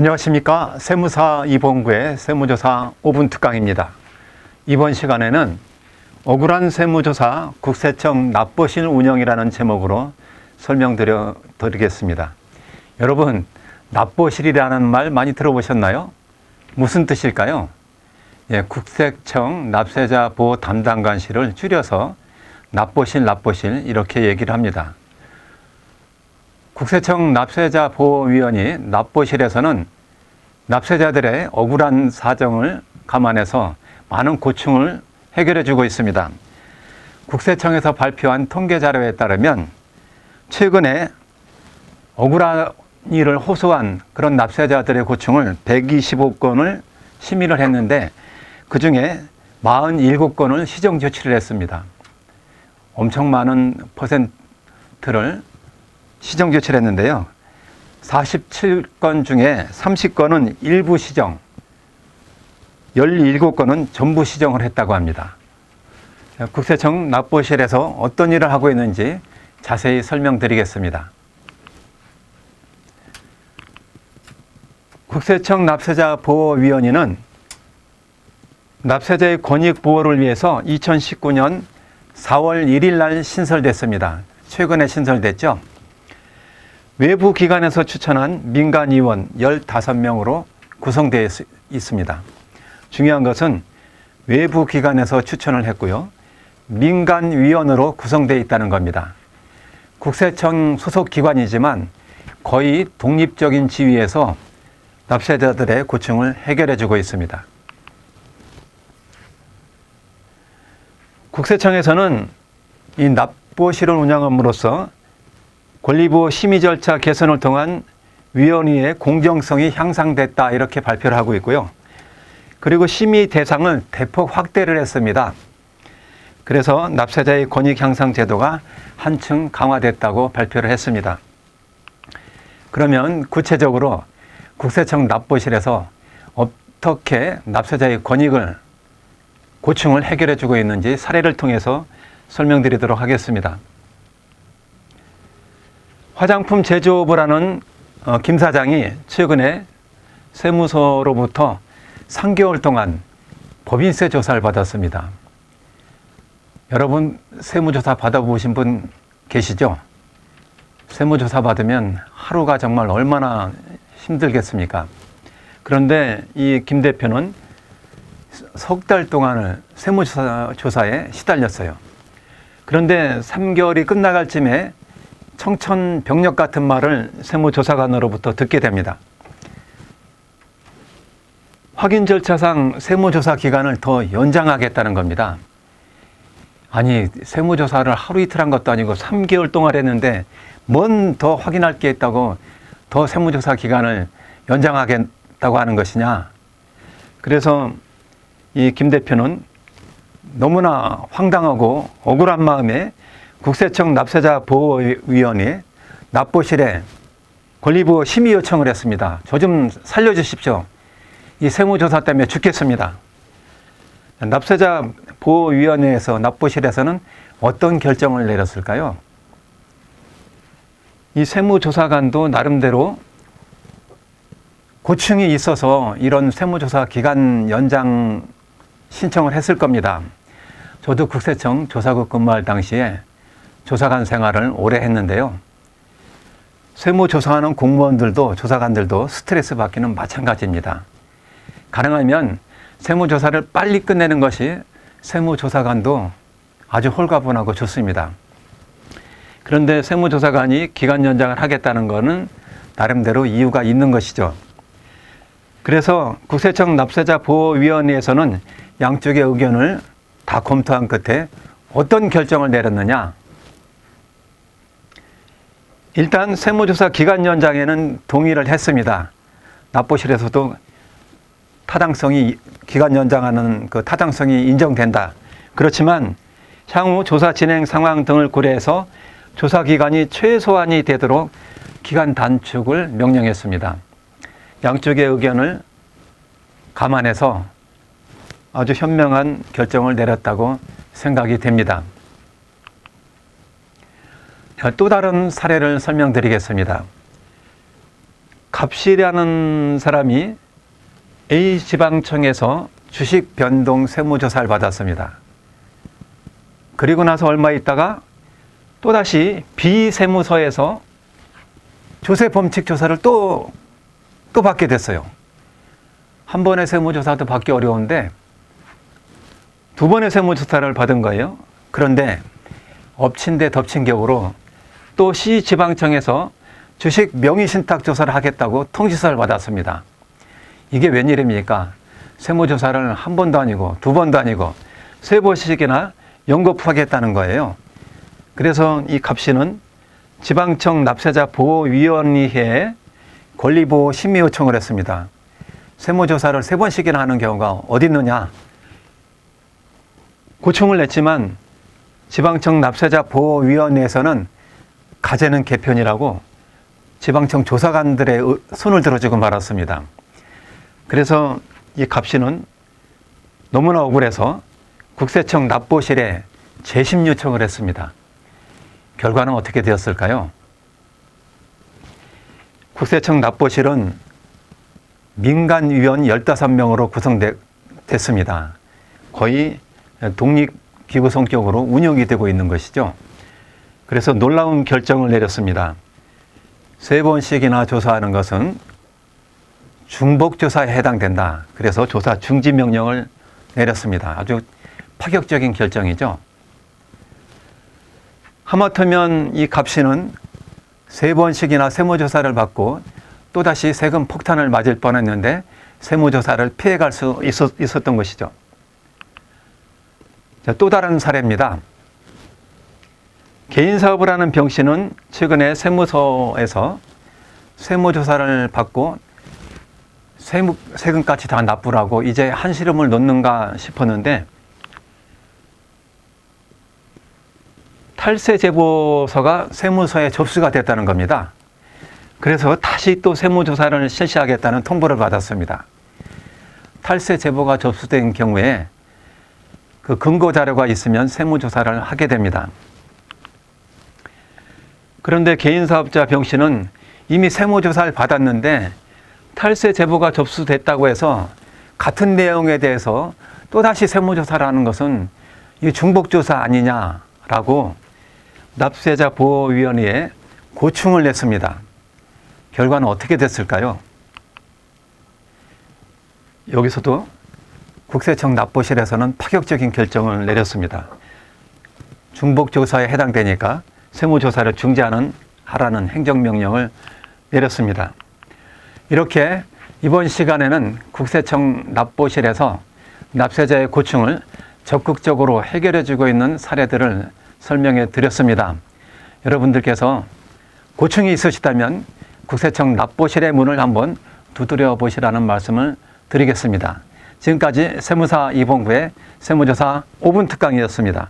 안녕하십니까. 세무사 이봉구의 세무조사 5분 특강입니다. 이번 시간에는 억울한 세무조사 국세청 납부실 운영이라는 제목으로 설명드리겠습니다. 여러분, 납부실이라는 말 많이 들어보셨나요? 무슨 뜻일까요? 국세청 납세자 보호 담당관실을 줄여서 납부실 이렇게 얘기를 합니다. 국세청 납세자 보호위원이 납부실에서는 납세자들의 억울한 사정을 감안해서 많은 고충을 해결해 주고 있습니다. 국세청에서 발표한 통계 자료에 따르면 최근에 억울한 일을 호소한 그런 납세자들의 고충을 125건을 심의를 했는데 그중에 47건을 시정 조치를 했습니다. 엄청 많은 퍼센트를 시정 조치를 했는데요. 47건 중에 30건은 일부 시정, 17건은 전부 시정을 했다고 합니다. 국세청 납부실에서 어떤 일을 하고 있는지 자세히 설명드리겠습니다. 국세청 납세자 보호위원회는 납세자의 권익 보호를 위해서 2019년 4월 1일 날 신설됐습니다. 최근에 신설됐죠. 외부 기관에서 추천한 민간 위원 15명으로 구성되어 있습니다. 중요한 것은 외부 기관에서 추천을 했고요. 민간 위원으로 구성되어 있다는 겁니다. 국세청 소속 기관이지만 거의 독립적인 지위에서 납세자들의 고충을 해결해 주고 있습니다. 국세청에서는 이 납부실을 운영함으로써 권리보호 심의 절차 개선을 통한 위원회의 공정성이 향상됐다 이렇게 발표를 하고 있고요. 그리고 심의 대상을 대폭 확대를 했습니다. 그래서 납세자의 권익 향상 제도가 한층 강화됐다고 발표를 했습니다. 그러면 구체적으로 국세청 납부실에서 어떻게 납세자의 권익을 고충을 해결해 주고 있는지 사례를 통해서 설명드리도록 하겠습니다. 화장품 제조업을 하는 김 사장이 최근에 세무서로부터 3개월 동안 법인세 조사를 받았습니다. 여러분 세무조사 받아보신 분 계시죠? 세무조사 받으면 하루가 정말 얼마나 힘들겠습니까? 그런데 이 김 대표는 석 달 동안을 세무조사에 시달렸어요. 그런데 3개월이 끝나갈 쯤에 청천벽력 같은 말을 세무조사관으로부터 듣게 됩니다. 확인 절차상 세무조사 기간을 더 연장하겠다는 겁니다. 아니, 세무조사를 하루 이틀 한 것도 아니고 3개월 동안 했는데 뭔 더 확인할 게 있다고 더 세무조사 기간을 연장하겠다고 하는 것이냐. 그래서 이 김 대표는 너무나 황당하고 억울한 마음에 국세청 납세자 보호위원회 납부실에 권리보호 심의 요청을 했습니다. 저 좀 살려주십시오. 이 세무조사 때문에 죽겠습니다. 납세자 보호위원회에서 납부실에서는 어떤 결정을 내렸을까요? 이 세무조사관도 나름대로 고충이 있어서 이런 세무조사 기간 연장 신청을 했을 겁니다. 저도 국세청 조사국 근무할 당시에 조사관 생활을 오래 했는데요. 세무조사하는 공무원들도 조사관들도 스트레스 받기는 마찬가지입니다. 가능하면 세무조사를 빨리 끝내는 것이 세무조사관도 아주 홀가분하고 좋습니다. 그런데 세무조사관이 기간 연장을 하겠다는 것은 나름대로 이유가 있는 것이죠. 그래서 국세청 납세자 보호위원회에서는 양쪽의 의견을 다 검토한 끝에 어떤 결정을 내렸느냐? 일단 세무조사 기간 연장에는 동의를 했습니다. 납부실에서도 타당성이 기간 연장하는 그 타당성이 인정된다. 그렇지만 향후 조사 진행 상황 등을 고려해서 조사 기간이 최소한이 되도록 기간 단축을 명령했습니다. 양쪽의 의견을 감안해서 아주 현명한 결정을 내렸다고 생각이 됩니다. 또 다른 사례를 설명드리겠습니다. 갑씨라는 사람이 A지방청에서 주식 변동 세무조사를 받았습니다. 그리고 나서 얼마 있다가 또다시 B세무서에서 조세 범칙 조사를 또 받게 됐어요. 한 번의 세무조사도 받기 어려운데 두 번의 세무조사를 받은 거예요. 그런데 엎친 데 덮친 격으로 또 C지방청에서 주식 명의신탁 조사를 하겠다고 통지서를 받았습니다. 이게 웬일입니까? 세무조사를 한 번도 아니고 두 번도 아니고 세 번씩이나 연거푸하겠다는 거예요. 그래서 이 갑씨는 지방청 납세자 보호위원회에 권리보호 심의 요청을 했습니다. 세무조사를 세 번씩이나 하는 경우가 어디 있느냐? 고충을 냈지만 지방청 납세자 보호위원회에서는 가재는 개편이라고 지방청 조사관들의 손을 들어주고 말았습니다. 그래서 이 갑씨는 너무나 억울해서 국세청 납보실에 재심 요청을 했습니다. 결과는 어떻게 되었을까요? 국세청 납보실은 민간위원 15명으로 구성됐습니다. 거의 독립기구 성격으로 운영이 되고 있는 것이죠. 그래서 놀라운 결정을 내렸습니다. 세 번씩이나 조사하는 것은 중복조사에 해당된다. 그래서 조사 중지 명령을 내렸습니다. 아주 파격적인 결정이죠. 하마터면 이 갑씨는 세 번씩이나 세무조사를 받고 또다시 세금 폭탄을 맞을 뻔했는데 세무조사를 피해갈 수 있었던 것이죠. 자, 또 다른 사례입니다. 개인사업을 하는 병씨는 최근에 세무서에서 세무조사를 받고 세금까지 다 납부하고 이제 한시름을 놓는가 싶었는데 탈세 제보서가 세무서에 접수가 됐다는 겁니다. 그래서 다시 또 세무조사를 실시하겠다는 통보를 받았습니다. 탈세 제보가 접수된 경우에 그 근거 자료가 있으면 세무조사를 하게 됩니다. 그런데 개인사업자 병씨는 이미 세무조사를 받았는데 탈세 제보가 접수됐다고 해서 같은 내용에 대해서 또다시 세무조사를 하는 것은 이 중복조사 아니냐라고 납세자 보호위원회에 고충을 냈습니다. 결과는 어떻게 됐을까요? 여기서도 국세청 납보실에서는 파격적인 결정을 내렸습니다. 중복조사에 해당되니까 세무조사를 하라는 행정명령을 내렸습니다. 이렇게 이번 시간에는 국세청 납보실에서 납세자의 고충을 적극적으로 해결해주고 있는 사례들을 설명해 드렸습니다. 여러분들께서 고충이 있으시다면 국세청 납보실의 문을 한번 두드려 보시라는 말씀을 드리겠습니다. 지금까지 세무사 이봉구의 세무조사 5분 특강이었습니다.